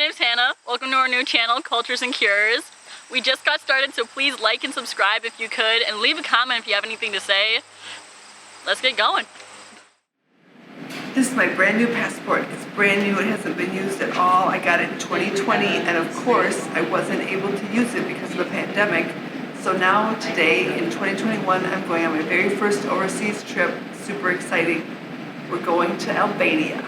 name's Hannah. Welcome to our new channel, Cultures and Cures. We just got started, so please like and subscribe if you could, and leave a comment if you have anything to say. Let's get going. This is my brand new passport. It's brand new, it hasn't been used at all. I got it in 2020, and of course, I wasn't able to use it because of the pandemic. So now, today, in 2021, I'm going on my very first overseas trip. Super exciting. We're going to Albania.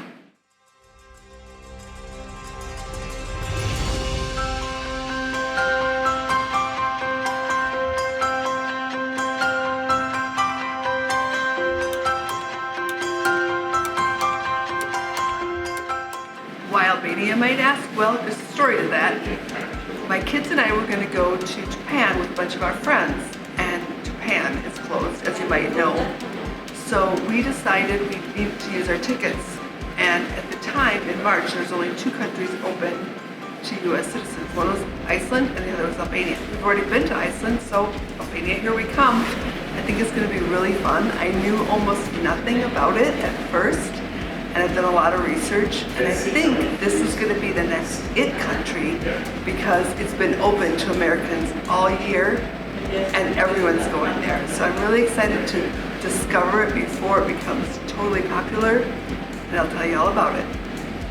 Why Albania, might ask? Well, there's a story to that. My kids and I were going to go to Japan with a bunch of our friends, and Japan is closed, as you might know. So we decided we needed to use our tickets. And at the time, in March, there's only two countries open to U.S. citizens. One was Iceland, and the other was Albania. We've already been to Iceland, so Albania, here we come. I think it's going to be really fun. I knew almost nothing about it at first, and I've done a lot of research, and I think this is going to be the next it country because it's been open to Americans all year and everyone's going there. So I'm really excited to discover it before it becomes totally popular, and I'll tell you all about it.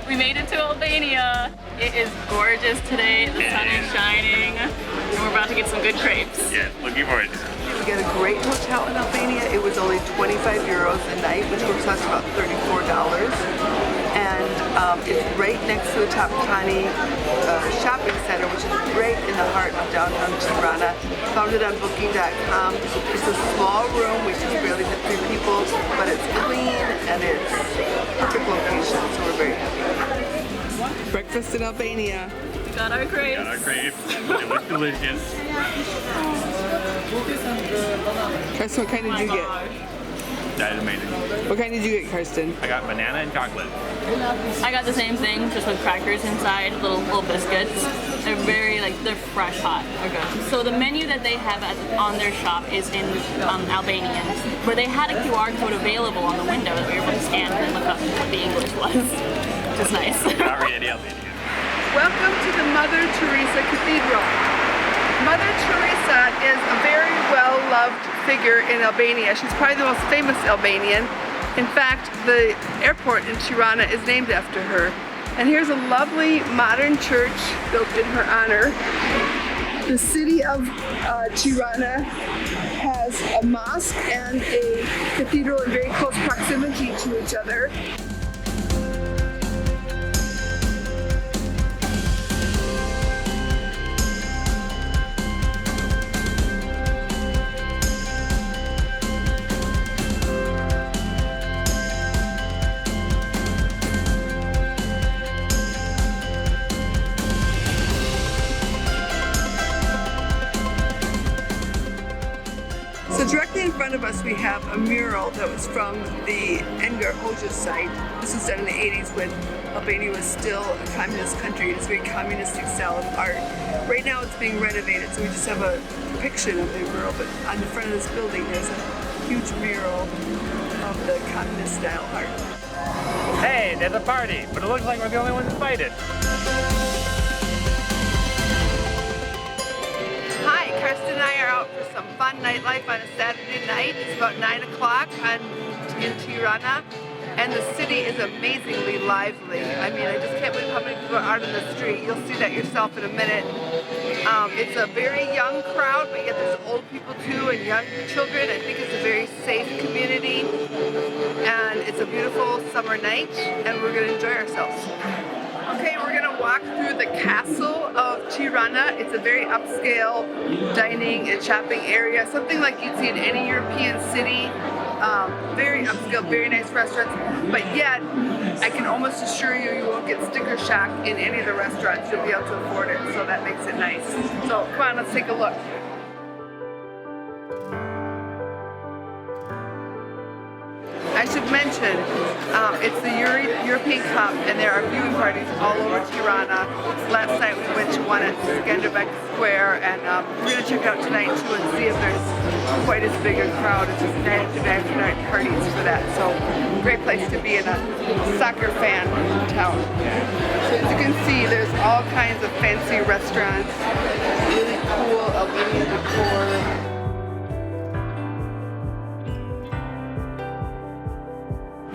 We made it to Albania. It is gorgeous today. The sun is shining, and we're about to get some good crepes. Yeah, looking forward to it. We got a great hotel in Albania. It was only 25 euros a night, which works out to about $34. And it's right next to the Topkani shopping center, which is right in the heart of downtown Tirana. Found it on booking.com. It's a small room, we just barely fit 3 people, but it's clean and it's perfect location, so we're very happy. Breakfast in Albania. We got our crepes. Got our crepes. They look delicious. Karsten, what kind did you get? That is amazing. What kind did you get, Karsten? I got banana and chocolate. I got the same thing, just with crackers inside, little biscuits. They're they're fresh hot. They're good. So the menu that they have on their shop is in Albanian, where they had a QR code available on the window that we were able to scan and look up what the English was. Which is nice. Not read any Albanian. Welcome to the Mother Theresa Cathedral. Mother Theresa is a very well-loved figure in Albania. She's probably the most famous Albanian. In fact, the airport in Tirana is named after her. And here's a lovely modern church built in her honor. The city of Tirana has a mosque and a cathedral in very close proximity to each other. So directly in front of us we have a mural that was from the Enver Hoxha site. This was done in the 80s when Albania was still a communist country. It's a very communistic style of art. Right now it's being renovated, so we just have a depiction of the mural, but on the front of this building there's a huge mural of the communist style art. Hey, there's a party, but it looks like we're the only ones invited. Hi, Karsten and I are out for some fun nightlife on a Saturday night. It's about 9 o'clock in Tirana, and the city is amazingly lively. I mean, I just can't believe how many people are out in the street. You'll see that yourself in a minute. It's a very young crowd, but yet there's old people too and young children. I think it's a very safe community, and it's a beautiful summer night, and we're going to enjoy ourselves. Okay, we're going to walk through the castle of Tirana. It's a very upscale dining and shopping area, something like you'd see in any European city. Very upscale, very nice restaurants, but yet I can almost assure you you won't get sticker shock in any of the restaurants. You'll be able to afford it, so that makes it nice. So come on, let's take a look. I should mention, it's the European Cup, and there are viewing parties all over Tirana. Last night we went to one at Skanderbeg Square, and we're going to check it out tonight too and see if there's quite as big a crowd as just night after night parties for that. So, great place to be in a soccer fan town. So as you can see, there's all kinds of fancy restaurants, really cool Albanian decor.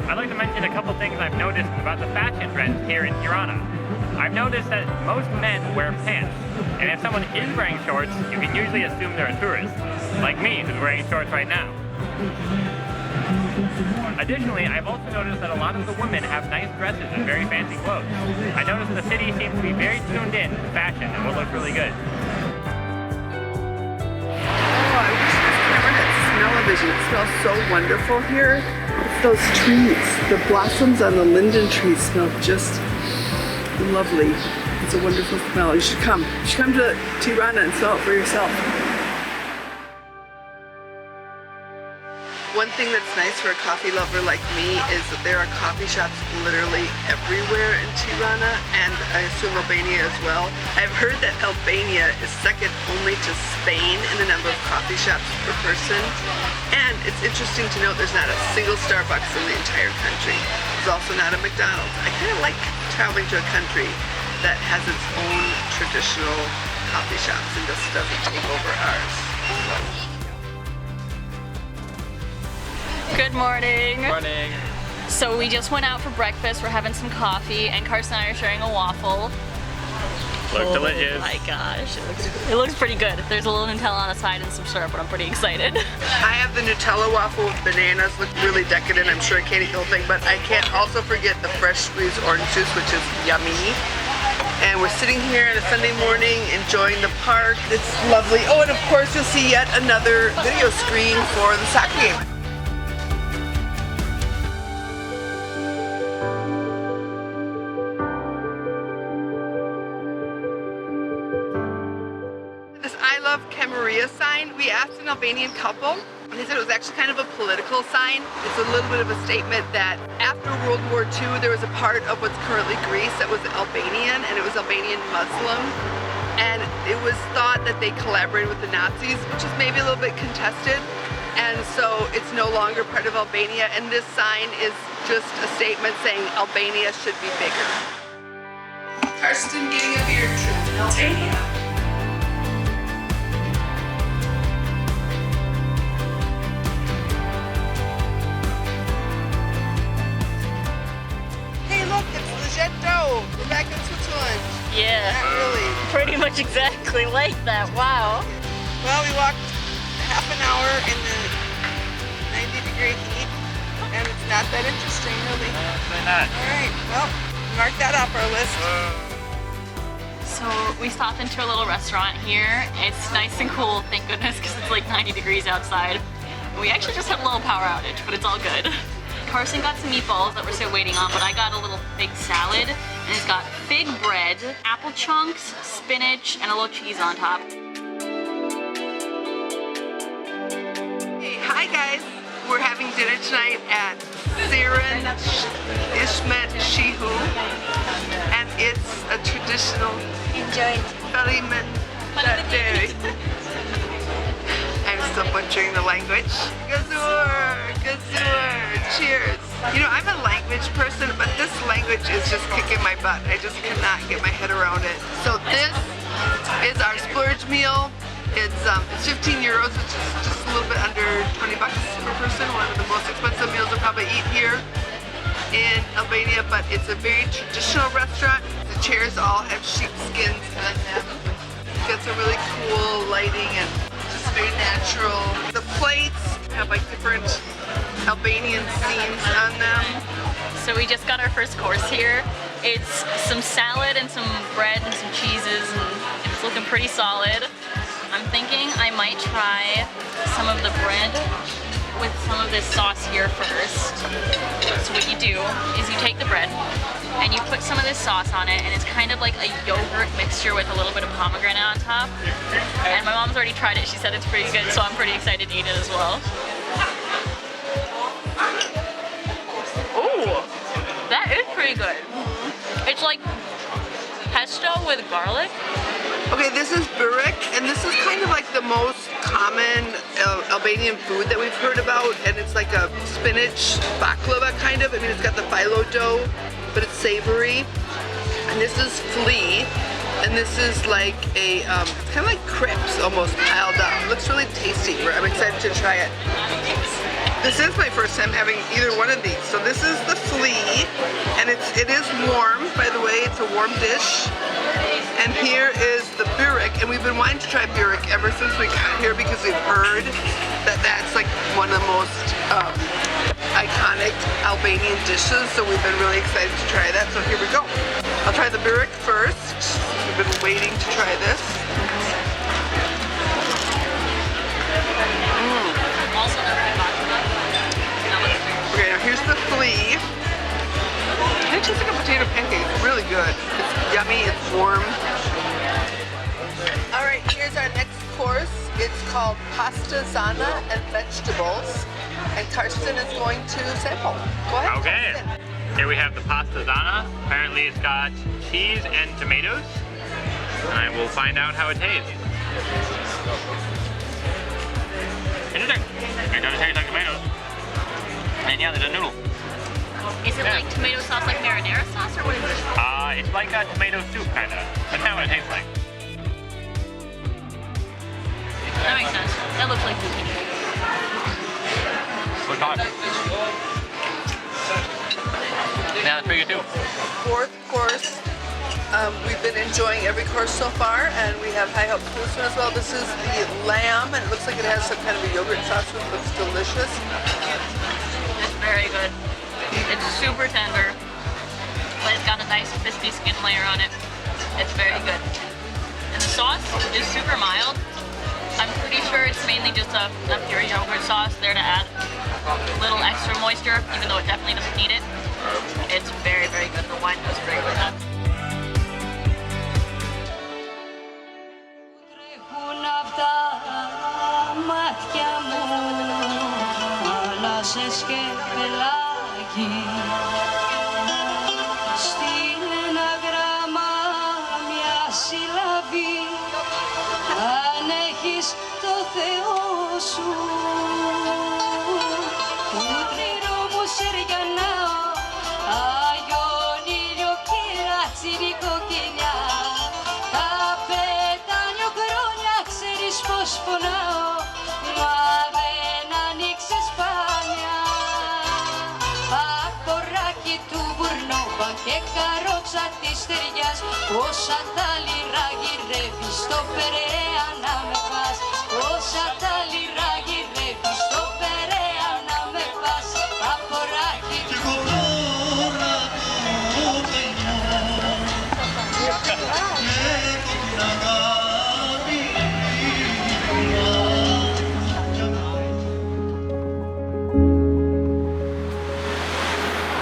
I'd like to mention a couple things I've noticed about the fashion trends here in Tirana. I've noticed that most men wear pants, and if someone is wearing shorts, you can usually assume they're a tourist, like me, who's wearing shorts right now. Additionally, I've also noticed that a lot of the women have nice dresses and very fancy clothes. I noticed the city seems to be very tuned in to fashion and will look really good. Oh, I wish this camera had smell-o-vision. It smells so wonderful here. It's those trees. The blossoms on the linden trees smell just lovely. It's a wonderful smell. You should come. You should come to Tirana and smell it for yourself. One thing that's nice for a coffee lover like me is that there are coffee shops literally everywhere in Tirana, and I assume Albania as well. I've heard that Albania is second only to Spain in the number of coffee shops per person, and it's interesting to note there's not a single Starbucks in the entire country. There's also not a McDonald's. I kind of like traveling to a country that has its own traditional coffee shops and just doesn't take over ours. Good morning. Morning. So we just went out for breakfast. We're having some coffee, and Carson and I are sharing a waffle. Looks delicious. Oh my gosh, it looks pretty good. There's a little Nutella on the side and some syrup, but I'm pretty excited. I have the Nutella waffle with bananas. Look really decadent. I'm sure I can't eat the whole thing, but I can't also forget the fresh squeezed orange juice, which is yummy. And we're sitting here on a Sunday morning enjoying the park. It's lovely. Oh, and of course you'll see yet another video screen for the soccer game. Sign. We asked an Albanian couple, and they said it was actually kind of a political sign. It's a little bit of a statement that after World War II, there was a part of what's currently Greece that was Albanian, and it was Albanian Muslim. And it was thought that they collaborated with the Nazis, which is maybe a little bit contested. And so it's no longer part of Albania, and this sign is just a statement saying Albania should be bigger. Karsten getting a beer trip in Albania. We're back in Switzerland. Yeah. Not really. Pretty much exactly like that. Wow. Well, we walked half an hour in the 90-degree heat, and it's not that interesting, really. Absolutely not. All right. Well, mark that off our list. So we stopped into a little restaurant here. It's nice and cool, thank goodness, because it's like 90 degrees outside. We actually just had a little power outage, but it's all good. Carson got some meatballs that we're still waiting on, but I got a little fig salad, and it's got fig bread, apple chunks, spinach, and a little cheese on top. Hey, hi guys! We're having dinner tonight at Tirana Ishmet Shihu, and it's a traditional Faliman dairy. I'm still butchering the language. Gazur! Gazur! Cheers! You know, I'm a language person, but this language is just kicking my butt. I just cannot get my head around it. So this is our splurge meal. It's 15 euros, which is just a little bit under 20 bucks per person. One of the most expensive meals you'll probably eat here in Albania, but it's a very traditional restaurant. The chairs all have sheepskins on them. It's got some really cool lighting and just very natural. The plates have like different Albanian scenes on them. So we just got our first course here. It's some salad and some bread and some cheeses, and it's looking pretty solid. I'm thinking I might try some of the bread with some of this sauce here first. So what you do is you take the bread and you put some of this sauce on it, and it's kind of like a yogurt mixture with a little bit of pomegranate on top. And my mom's already tried it. She said it's pretty good, so I'm pretty excited to eat it as well. Ooh, that is pretty good. It's like pesto with garlic. Okay, this is burek, and this is kind of like the most common Albanian food that we've heard about, and it's like a spinach baklava kind of. I mean, it's got the phyllo dough, but it's savory. I And this is flea, and this is like a, kind of like crepes almost piled up. It looks really tasty. I'm excited to try it. This is my first time having either one of these. So this is the flea, and it is warm, by the way. It's a warm dish. And here is the burek, and we've been wanting to try burek ever since we got here because we've heard that that's like one of the most iconic Albanian dishes, so we've been really excited to try that. So here we go. I'll try the burek first. We've been waiting to try this. Also never had vodka. Okay, now here's the flea. It tastes like a potato pancake. It's really good. It's yummy, it's warm. Alright, here's our next course. It's called pasta zana and vegetables. And Karsten is going to sample. Go ahead. Okay. Karsten. Here we have the pasta zana. Apparently it's got cheese and tomatoes. I will find out how it tastes. Interesting. It does taste like tomatoes. And yeah, there's a noodle. Is it like tomato sauce, like marinara sauce, or what is it? It's like a tomato soup, kind of. That's not what it tastes like. That makes sense. That looks like zucchini. Good thought. Yeah, that's pretty good too. Fourth course. We've been enjoying every course so far, and we have high hopes for this one as well. This is the lamb, and it looks like it has some kind of a yogurt sauce, which looks delicious. It's very good. It's super tender, but it's got a nice crispy skin layer on it. It's very good. And the sauce is super mild. I'm pretty sure it's mainly just a pure yogurt sauce there to add a little extra moisture, even though it definitely doesn't need it. It's very, very good. The wine goes very good. Στείλε ένα γράμμα, μια συλλαβή, αν έχεις το Θεό σου. Ούτριρο μου σεριανάω, Άγιον ήλιο και ρατσινή κοκκινιά. Τα πετάνιο χρόνια ξέρεις πως πονάω, μα δεν ανοίξεις σπάνια. Αποράκι του μπουρνόβα και καρότσα της στεριάς, όσα τα λιρά γυρεύεις στο Περαία να με πας, όσα τα λιρά γυρεύεις στο Περαία να με πας. Αποράκι του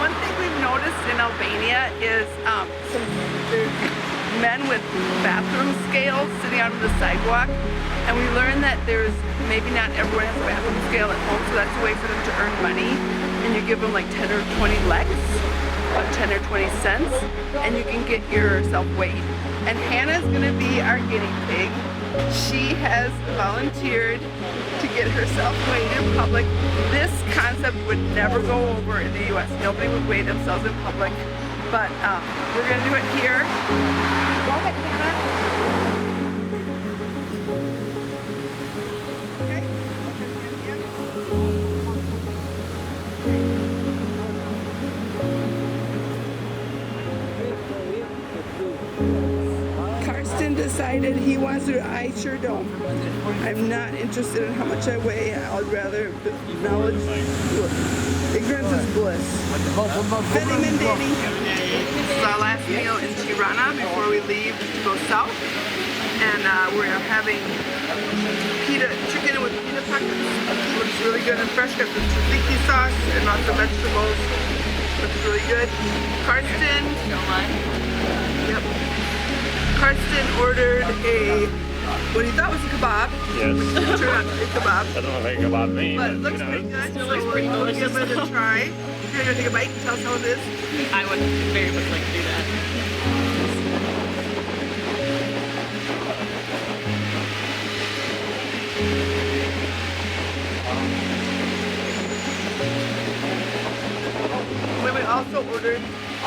One thing we've noticed in Albania is there's men with bathroom scales sitting out on the sidewalk, and we learned that there's maybe not everyone has a bathroom scale at home, so that's a way for them to earn money. And you give them like 10 or 20 leks, about 10 or 20 cents, and you can get yourself weighed. And Hannah's gonna be our guinea pig. She has volunteered to get herself weighed in public. This concept would never go over in the US. Nobody would weigh themselves in public, but we're gonna do it here. Go ahead, Hannah. Okay. Karsten decided he wants to. I sure don't. I'm not interested in how much I weigh. I'd rather knowledge. Ignorance is bliss. Benny Mendini. This is our last meal in Tirana before we leave to go south. And we're having pita, chicken with pita pockets. Looks really good and fresh. Got the tzatziki sauce and lots of vegetables. Looks really good. Karsten. Yep. Karsten ordered what he thought was a kebab. Yes. Which turned out to be a kebab. Doesn't look like about me. But it looks pretty good. So we'll give it a try. You're gonna take a bite and tell us how it is. I would very much like to do that. We also ordered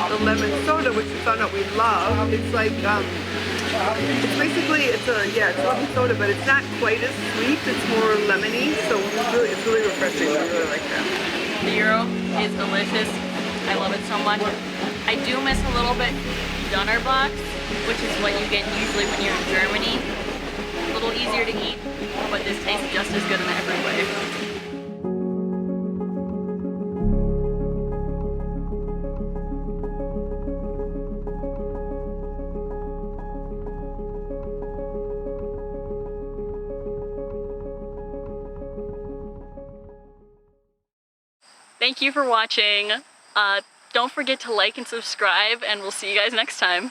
the lemon soda, which we found out we love. It's like, it's basically, it's lemon soda, but it's not quite as sweet. It's more lemony, so it's really refreshing. I really like that. The gyro is delicious. I love it so much. I do miss a little bit Dunnerbox, which is what you get usually when you're in Germany. A little easier to eat, but this tastes just as good in every way. Thank you for watching. Don't forget to like and subscribe, and we'll see you guys next time.